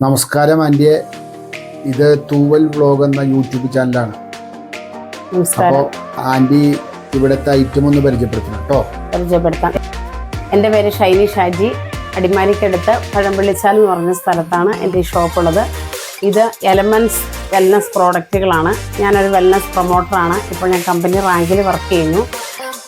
നമസ്കാരം ആൻറ്റിയെ, ഇത് തൂവൽ വ്ലോഗ് എന്ന യൂട്യൂബ് ചാനലാണ്. അപ്പോൾ ആൻറ്റി ഇവിടുത്തെ ഐറ്റം ഒന്ന് പരിചയപ്പെടുത്തണം കേട്ടോ. പരിചയപ്പെടുത്താം. എൻ്റെ പേര് ഷൈനി ഷാജി. അടിമാലിക്കടുത്ത് പഴമ്പള്ളിച്ചാൽ എന്ന് പറഞ്ഞ സ്ഥലത്താണ് എൻ്റെ ഈ ഷോപ്പുള്ളത്. ഇത് എലമെൻറ്റ്സ് വെൽനസ് പ്രോഡക്റ്റുകളാണ്. ഞാനൊരു വെൽനസ് പ്രൊമോട്ടറാണ്. ഇപ്പോൾ ഞാൻ കമ്പനി റാങ്കിൽ വർക്ക് ചെയ്യുന്നു.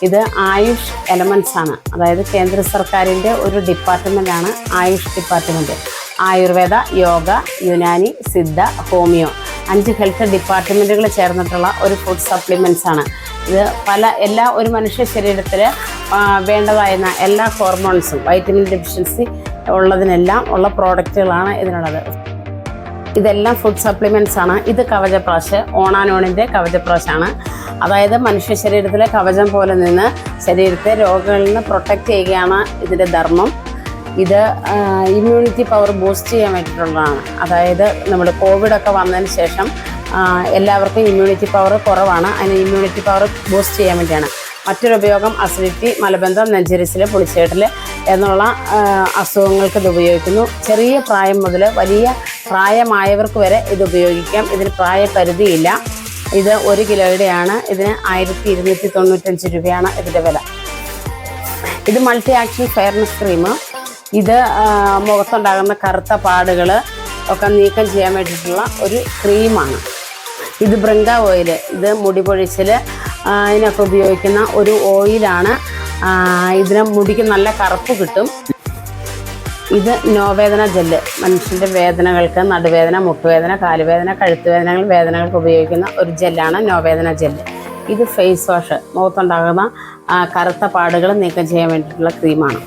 ഇത് ആയുഷ് എലമെൻറ്റ്സ് ആണ്. അതായത് കേന്ദ്ര സർക്കാരിൻ്റെ ഒരു ഡിപ്പാർട്ട്മെൻറ്റാണ് Ayush department. Ayurveda, yoga, Unani, Siddha, homeo 5 health ഡിപ്പാർട്ട്മെൻറ്റുകൾ ചേർന്നിട്ടുള്ള ഒരു ഫുഡ് സപ്ലിമെൻറ്റ്സ് ആണ്. ഇത് ഒരു മനുഷ്യ ശരീരത്തിൽ വേണ്ടതായിരുന്ന എല്ലാ ഹോർമോൺസും വൈറ്റമിൻ ഡെഫിഷ്യൻസി ഉള്ളതിനെല്ലാം ഉള്ള പ്രോഡക്റ്റുകളാണ് ഇതിനുള്ളത്. ഇതെല്ലാം ഫുഡ് സപ്ലിമെൻറ്റ്സ് ആണ്. ഇത് കവചപ്രാശ്, ഓണാനോണിൻ്റെ കവചപ്രാശാണ്. അതായത് മനുഷ്യ ശരീരത്തിലെ കവചം പോലെ നിന്ന് ശരീരത്തെ രോഗങ്ങളിൽ നിന്ന് പ്രൊട്ടക്റ്റ് ചെയ്യുകയാണ് ഇതിൻ്റെ ധർമ്മം. ഇത് ഇമ്മ്യൂണിറ്റി പവർ ബൂസ്റ്റ് ചെയ്യാൻ വേണ്ടിയിട്ടുള്ളതാണ്. അതായത് നമ്മൾ കോവിഡൊക്കെ വന്നതിന് ശേഷം എല്ലാവർക്കും ഇമ്മ്യൂണിറ്റി പവർ കുറവാണ്. അതിന് ഇമ്മ്യൂണിറ്റി പവർ ബൂസ്റ്റ് ചെയ്യാൻ വേണ്ടിയാണ്. മറ്റൊരു ഉപയോഗം അസിഡിറ്റി, മലബന്ധം, നെഞ്ചരിച്ചിൽ, പുളിച്ചേട്ടൽ എന്നുള്ള അസുഖങ്ങൾക്ക് ഇത് ഉപയോഗിക്കുന്നു. ചെറിയ പ്രായം മുതൽ വലിയ പ്രായമായവർക്ക് വരെ ഇത് ഉപയോഗിക്കാം. ഇതിന് പ്രായപരിധിയില്ല. ഇത് 1 കിലോയുടെയാണ്. ഇതിന് 1295 രൂപയാണ് ഇതിൻ്റെ വില. ഇത് മൾട്ടി ആക്ഷൻ ഫെയർനെസ് ക്രീം. ഇത് മുഖത്തുണ്ടാകുന്ന കറുത്ത പാടുകൾ ഒക്കെ നീക്കം ചെയ്യാൻ വേണ്ടിയിട്ടുള്ള ഒരു ക്രീമാണ്. ഇത് ബ്രിങ്ക ഓയിൽ. ഇത് മുടി പൊഴിച്ചിൽ ഇതിനൊക്കെ ഉപയോഗിക്കുന്ന ഒരു ഓയിലാണ്. ഇതിന് മുടിക്ക് നല്ല കറുപ്പ് കിട്ടും. ഇത് നോവേദന ജെല്ല്. മനുഷ്യൻ്റെ വേദനകൾക്ക്, നടുവേദന, മുട്ടുവേദന, കാലുവേദന, വേദനകൾക്ക് ഉപയോഗിക്കുന്ന ഒരു ജെല്ലാണ് നോവേദന ജെല്ല്. ഇത് ഫേസ് വാഷ്. മുഖത്തുണ്ടാകുന്ന കറുത്ത പാടുകൾ നീക്കം ചെയ്യാൻ വേണ്ടിയിട്ടുള്ള ക്രീമാണ്.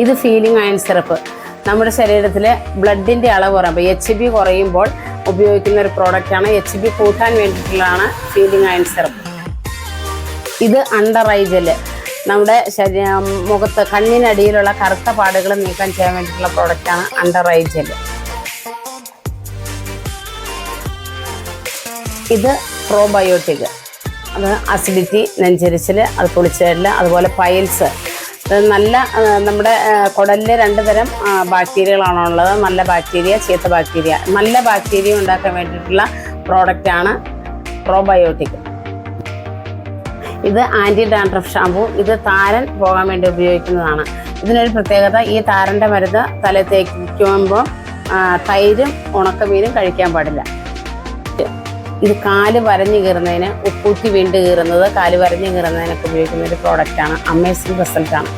ഇത് ഫീലിംഗ് അയൺ സിറപ്പ്. നമ്മുടെ ശരീരത്തിലെ ബ്ലഡിൻ്റെ അളവ് കുറയുമ്പോൾ HB കുറയുമ്പോൾ ഉപയോഗിക്കുന്ന ഒരു പ്രോഡക്റ്റാണ്. HB കൂട്ടാൻ വേണ്ടിയിട്ടുള്ളതാണ് ഫീലിംഗ് അയൺ സിറപ്പ്. ഇത് അണ്ടർ ഐ ജെല്ല്. നമ്മുടെ മുഖത്ത് കണ്ണിനടിയിലുള്ള കറുത്ത പാടുകൾ നീക്കം ചെയ്യാൻ വേണ്ടിയിട്ടുള്ള പ്രോഡക്റ്റാണ് അണ്ടർ ഐ ജെല്ല്. ഇത് പ്രോബയോട്ടിക്. അത് അസിഡിറ്റി, നെഞ്ചരിച്ചിൽ, അത് പുളിച്ചേരൽ, അതുപോലെ പൈൽസ്. നല്ല നമ്മുടെ കുടലിൽ 2 തരം ബാക്ടീരിയകളാണുള്ളത്. നല്ല ബാക്ടീരിയ, ചീത്ത ബാക്ടീരിയ. നല്ല ബാക്ടീരിയ ഉണ്ടാക്കാൻ വേണ്ടിയിട്ടുള്ള പ്രോഡക്റ്റാണ് പ്രോബയോട്ടിക്. ഇത് ആൻറ്റി ഡാൻഡ്രഫ് ഷാമ്പു. ഇത് താരൻ പോകാൻ വേണ്ടി ഉപയോഗിക്കുന്നതാണ്. ഇതിനൊരു പ്രത്യേകത, ഈ താരൻ്റെ മരുന്ന് തല തേക്കുമ്പോൾ തൈരും ഉണക്കമീനും കഴിക്കാൻ പാടില്ല. ഇത് കാല് വരഞ്ഞു കീറുന്നതിന്, ഉപ്പൂറ്റി വീണ്ട് കീറുന്നത്, കാല് വരഞ്ഞു കീറുന്നതിനൊക്കെ ഉപയോഗിക്കുന്ന ഒരു പ്രോഡക്റ്റാണ്. അമേസിങ് റിസൾട്ടാണ്.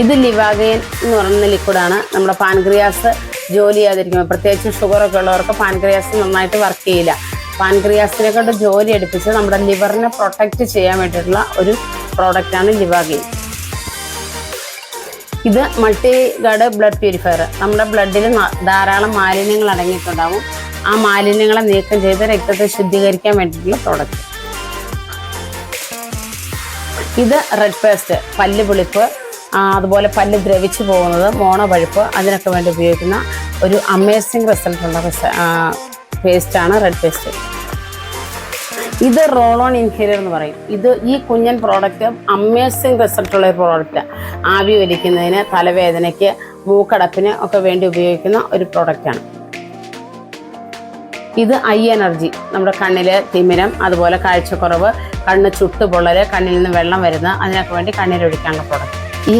ഇത് ലിവാഗൈൻ എന്ന് പറയുന്ന ലിക്വിഡാണ്. നമ്മുടെ പാൻക്രിയാസ് ജോലി ചെയ്യാതിരിക്കുമ്പോൾ, പ്രത്യേകിച്ച് ഷുഗറൊക്കെ ഉള്ളവർക്ക് പാൻക്രിയാസ് നന്നായിട്ട് വർക്ക് ചെയ്യില്ല. പാൻക്രിയാസിനെ കൊണ്ട് ജോലി എടുപ്പിച്ച് നമ്മുടെ ലിവറിനെ പ്രൊട്ടക്റ്റ് ചെയ്യാൻ വേണ്ടിയിട്ടുള്ള ഒരു പ്രോഡക്റ്റാണ് ലിവാഗൈൻ. ഇത് മൾട്ടി ഗാർഡ് ബ്ലഡ് പ്യൂരിഫയർ. നമ്മുടെ ബ്ലഡിൽ ധാരാളം മാലിന്യങ്ങൾ അടങ്ങിയിട്ടുണ്ടാവും. ആ മാലിന്യങ്ങളെ നീക്കം ചെയ്ത് രക്തത്തെ ശുദ്ധീകരിക്കാൻ വേണ്ടിയിട്ടുള്ള പ്രോഡക്റ്റ്. ഇത് റെഡ് പേസ്റ്റ്. പല്ല് പുളിപ്പ്, അതുപോലെ പല്ല് ദ്രവിച്ചു പോകുന്നത്, മോണ പഴുപ്പ്, അതിനൊക്കെ വേണ്ടി ഉപയോഗിക്കുന്ന ഒരു അമേസിങ് റിസൾട്ടുള്ള പേസ്റ്റാണ് റെഡ് പേസ്റ്റ്. ഇത് റോൾ ഓൺ ഇൻഹേലർ എന്ന് പറയും. ഈ കുഞ്ഞൻ പ്രോഡക്റ്റ് അമേസിങ് റിസൾട്ടുള്ള ഒരു പ്രോഡക്റ്റ്. ആവി വലിക്കുന്നതിന്, തലവേദനയ്ക്ക്, മൂക്കടപ്പിന് ഒക്കെ വേണ്ടി ഉപയോഗിക്കുന്ന ഒരു പ്രോഡക്റ്റാണ്. ഇത് ഐ എനർജി. നമ്മുടെ കണ്ണിൽ തിമിരം, അതുപോലെ കാഴ്ചക്കുറവ്, കണ്ണ് ചുട്ടുപൊള്ളൽ, കണ്ണിൽ നിന്ന് വെള്ളം വരുന്ന, അതിനൊക്കെ വേണ്ടി കണ്ണിലൊഴിക്കാനുള്ള പ്രോഡക്റ്റ്. ഈ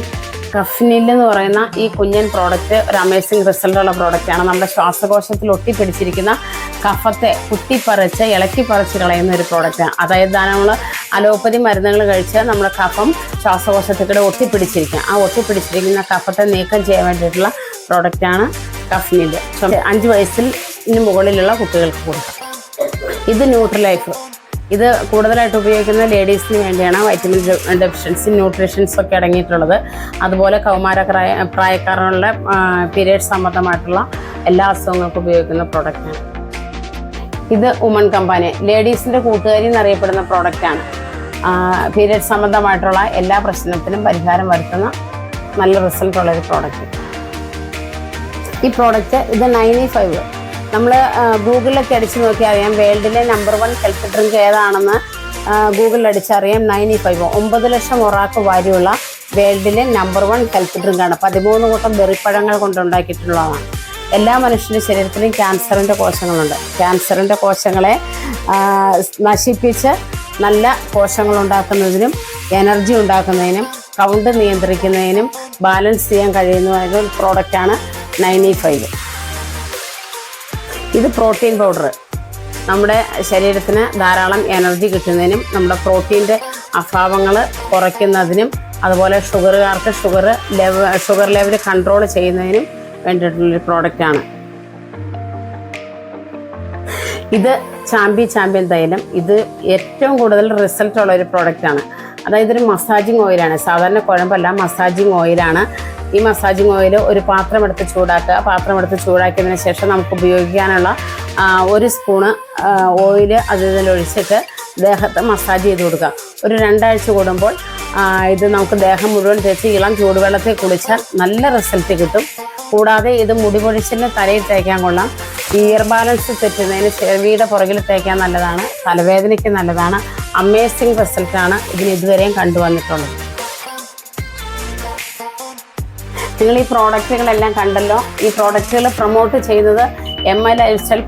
കഫ്നിൽ എന്ന് പറയുന്ന ഈ കുഞ്ഞൻ പ്രോഡക്റ്റ് ഒരു അമേസിങ് റിസൾട്ടുള്ള പ്രോഡക്റ്റാണ്. നമ്മുടെ ശ്വാസകോശത്തിൽ ഒട്ടിപ്പിടിച്ചിരിക്കുന്ന കഫത്തെ കുത്തിപ്പറിച്ച് ഇളക്കിപ്പറിച്ച് കളയുന്ന ഒരു പ്രോഡക്റ്റാണ്. അതായത് നമ്മൾ അലോപ്പതി മരുന്നുകൾ കഴിച്ച് നമ്മുടെ കഫം ശ്വാസകോശത്തിലൂടെ ഒട്ടിപ്പിടിച്ചിരിക്കുക. ആ ഒട്ടിപ്പിടിച്ചിരിക്കുന്ന കഫത്തെ നീക്കം ചെയ്യാൻ വേണ്ടിയിട്ടുള്ള പ്രോഡക്റ്റാണ് കഫ്നിൽ. 5 വയസ്സിന് മുകളിലുള്ള കുട്ടികൾക്ക് കൊടുക്കാം. ഇത് ന്യൂട്രിലൈഫ്. ഇത് കൂടുതലായിട്ട് ഉപയോഗിക്കുന്ന ലേഡീസിന് വേണ്ടിയാണ്. വൈറ്റമിൻ ഡെഫിഷ്യൻസി, ന്യൂട്രീഷൻസ് ഒക്കെ അടങ്ങിയിട്ടുള്ളത്. അതുപോലെ പ്രായക്കാരുടെ പീരിയഡ് സംബന്ധമായിട്ടുള്ള എല്ലാ അസുഖങ്ങൾക്കും ഉപയോഗിക്കുന്ന പ്രോഡക്റ്റാണ്. ഇത് ഉമൺ കമ്പാനി. ലേഡീസിൻ്റെ കൂട്ടുകാരി എന്നറിയപ്പെടുന്ന പ്രോഡക്റ്റാണ്. പീരിയഡ് സംബന്ധമായിട്ടുള്ള എല്ലാ പ്രശ്നത്തിനും പരിഹാരം വരുത്തുന്ന നല്ല റിസൾട്ടുള്ളൊരു പ്രോഡക്റ്റ്. ഈ പ്രോഡക്റ്റ് ഇത് 95. നമ്മൾ ഗൂഗിളിലൊക്കെ അടിച്ച് നോക്കിയാൽ അറിയാം വേൾഡിലെ നമ്പർ 1 ഹെൽത്ത് ഡ്രിങ്ക് ഏതാണെന്ന്. ഗൂഗിളിൽ അടിച്ചറിയാം. 95 9 ലക്ഷം ഒറാക്ക് വാല്യുള്ള വേൾഡിലെ നമ്പർ 1 ഹെൽത്ത് ഡ്രിങ്കാണ്. 13 കൂട്ടം ബെറിപ്പഴങ്ങൾ കൊണ്ടുണ്ടാക്കിയിട്ടുള്ളതാണ്. എല്ലാ മനുഷ്യൻ്റെ ശരീരത്തിലും ക്യാൻസറിൻ്റെ കോശങ്ങളുണ്ട്. ക്യാൻസറിൻ്റെ കോശങ്ങളെ നശിപ്പിച്ച് നല്ല കോശങ്ങൾ ഉണ്ടാക്കുന്നതിനും എനർജി ഉണ്ടാക്കുന്നതിനും കൗണ്ട് നിയന്ത്രിക്കുന്നതിനും ബാലൻസ് ചെയ്യാൻ കഴിയുന്ന ഒരു പ്രോഡക്റ്റാണ് 95. ഇത് പ്രോട്ടീൻ പൗഡർ. നമ്മുടെ ശരീരത്തിന് ധാരാളം എനർജി കിട്ടുന്നതിനും നമ്മുടെ പ്രോട്ടീൻ്റെ അഭാവങ്ങൾ കുറയ്ക്കുന്നതിനും അതുപോലെ ഷുഗറുകാർക്ക് ഷുഗർ ലെവൽ കൺട്രോൾ ചെയ്യുന്നതിനും വേണ്ടിയിട്ടുള്ളൊരു പ്രോഡക്റ്റാണ്. ഇത് ചാമ്പ്യൻ തൈലം. ഇത് ഏറ്റവും കൂടുതൽ റിസൾട്ട് ഉള്ള ഒരു പ്രോഡക്റ്റാണ്. അതായത് ഒരു മസാജിങ് ഓയിലാണ്. സാധാരണ കുഴമ്പല്ല, മസാജിങ് ഓയിലാണ്. ഈ മസാജിങ് ഓയിൽ ഒരു പാത്രം എടുത്ത് ചൂടാക്കുക. പാത്രം എടുത്ത് ചൂടാക്കിയതിന് ശേഷം നമുക്ക് ഉപയോഗിക്കാനുള്ള 1 സ്പൂണ് ഓയിൽ ഇതിലൊഴിച്ചിട്ട് ദേഹത്ത് മസാജ് ചെയ്ത് കൊടുക്കുക. ഒരു 2 ആഴ്ച കൂടുമ്പോൾ ഇത് നമുക്ക് ദേഹം മുഴുവൻ തേച്ച് ഇളം ചൂടുവെള്ളത്തിൽ കുളിച്ചാൽ നല്ല റിസൾട്ട് കിട്ടും. കൂടാതെ ഇത് മുടി പൊഴിച്ചിന് തലയിൽ തേക്കാൻ കൊള്ളാം. ഇയർ ബാലൻസ് തെറ്റുന്നതിന് ചെവിയുടെ പുറകിൽ തേക്കാൻ നല്ലതാണ്. തലവേദനയ്ക്ക് നല്ലതാണ്. അമേസിങ് റിസൾട്ടാണ് ഇതിന് ഇതുവരെയും കണ്ടുവന്നിട്ടുള്ളത്. നിങ്ങൾ ഈ പ്രോഡക്റ്റുകളെല്ലാം കണ്ടല്ലോ. ഈ പ്രോഡക്റ്റുകൾ പ്രൊമോട്ട് ചെയ്യുന്നത് MI life style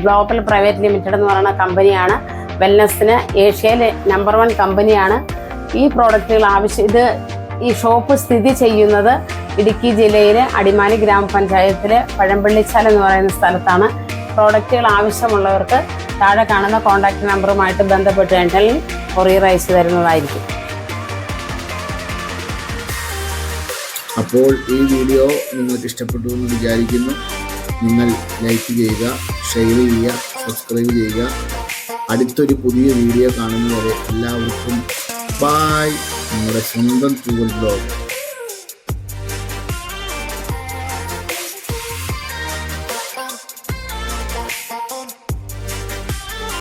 global private limited എന്ന് പറയുന്ന കമ്പനിയാണ്. വെൽനസ്സിന് ഏഷ്യയിലെ നമ്പർ 1 കമ്പനിയാണ്. ഈ പ്രോഡക്റ്റുകൾ ഈ ഷോപ്പ് സ്ഥിതി ചെയ്യുന്നത് ഇടുക്കി ജില്ലയിലെ അടിമാലി ഗ്രാമപഞ്ചായത്തിലെ പഴമ്പള്ളിച്ചാൽ എന്ന് പറയുന്ന സ്ഥലത്താണ്. പ്രോഡക്റ്റുകൾ ആവശ്യമുള്ളവർക്ക് താഴെ കാണുന്ന കോൺടാക്ട് നമ്പറുമായിട്ട് ബന്ധപ്പെട്ട് കഴിഞ്ഞാൽ കൊറിയർ അയച്ചു തരുന്നതായിരിക്കും. അപ്പോൾ ഈ വീഡിയോ നിങ്ങൾക്ക് ഇഷ്ടപ്പെട്ടു എന്ന് വിചാരിക്കുന്നു. നിങ്ങൾ ലൈക്ക് ചെയ്യുക, ഷെയർ ചെയ്യുക, സബ്സ്ക്രൈബ് ചെയ്യുക. അടുത്തൊരു പുതിയ വീഡിയോ കാണുന്നവരെ എല്ലാവർക്കും ബായ്. നിങ്ങളുടെ സ്വന്തം തൂവൽ ബ്ലോഗ്.